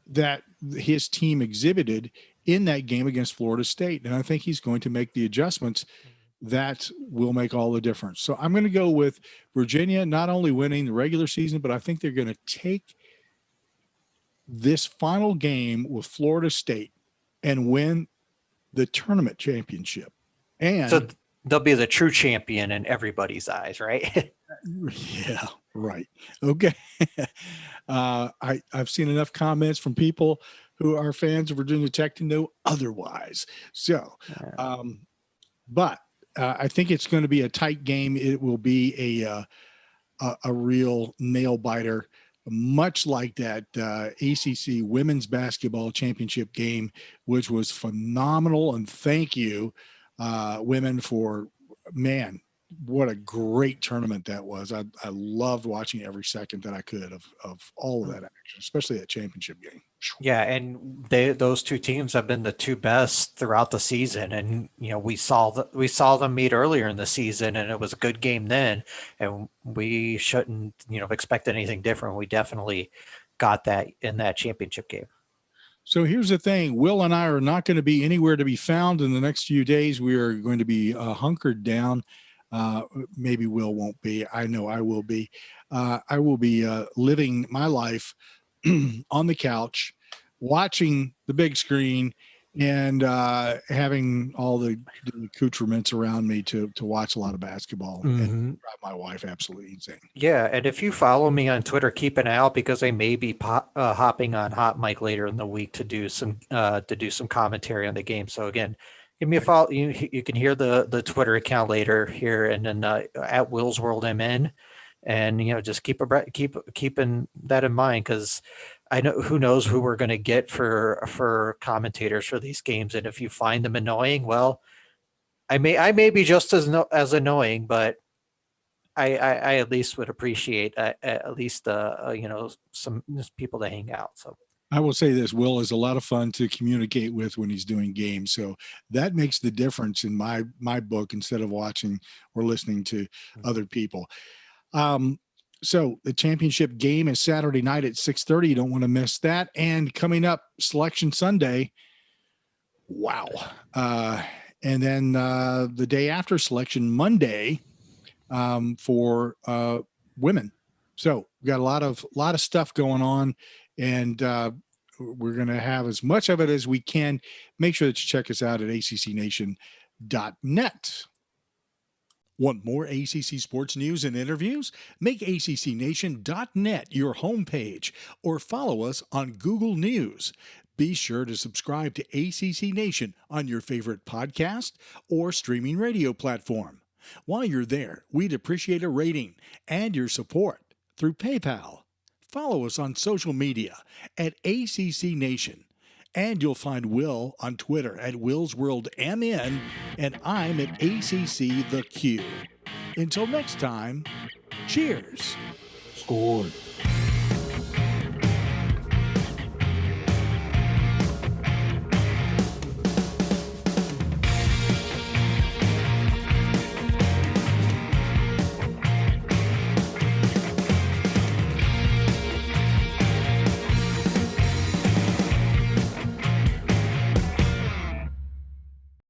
that his team exhibited in that game against Florida State. And I think he's going to make the adjustments that will make all the difference. So I'm going to go with Virginia, not only winning the regular season, but I think they're going to take this final game with Florida State and win the tournament championship. And so they'll be the true champion in everybody's eyes, right? Yeah, right. Okay. I've seen enough comments from people who are fans of Virginia Tech to know otherwise. So, but I think it's going to be a tight game. It will be a real nail biter, much like that ACC Women's Basketball Championship game, which was phenomenal. And thank you, women, for man, what a great tournament that was. I loved watching every second that I could of all of that action, especially that championship game. Yeah, and those two teams have been the two best throughout the season, and we saw them meet earlier in the season, and it was a good game then, and we shouldn't expect anything different. We definitely got that in that championship game. So here's the thing. Will and I are not going to be anywhere to be found in the next few days. We are going to be hunkered down. Maybe Will won't be. I know I will be. I will be living my life on the couch, watching the big screen, and having all the accoutrements around me to watch a lot of basketball and drive my wife absolutely insane. Yeah, and if you follow me on Twitter, keep an eye out because I may be hopping on Hot Mic later in the week to do some commentary on the game. So again, give me a follow. You can hear the Twitter account later here, and then at Will's World MN, and just keeping that in mind because I know who knows who we're going to get for commentators for these games, and if you find them annoying, well, I may be just as annoying, but I at least would appreciate at least some people to hang out. So I will say this: Will is a lot of fun to communicate with when he's doing games, so that makes the difference in my book instead of watching or listening to other people. So the championship game is Saturday night at 6:30. You don't want to miss that. And coming up, Selection Sunday. Wow. And then the day after, Selection Monday for women. So we've got a lot of stuff going on, and we're going to have as much of it as we can. Make sure that you check us out at accnation.net. Want more ACC sports news and interviews? Make accnation.net your homepage or follow us on Google News. Be sure to subscribe to ACC Nation on your favorite podcast or streaming radio platform. While you're there, we'd appreciate a rating and your support through PayPal. Follow us on social media at ACC Nation. And you'll find Will on Twitter at Will's World MN, and I'm at ACC The Q. Until next time, cheers. score.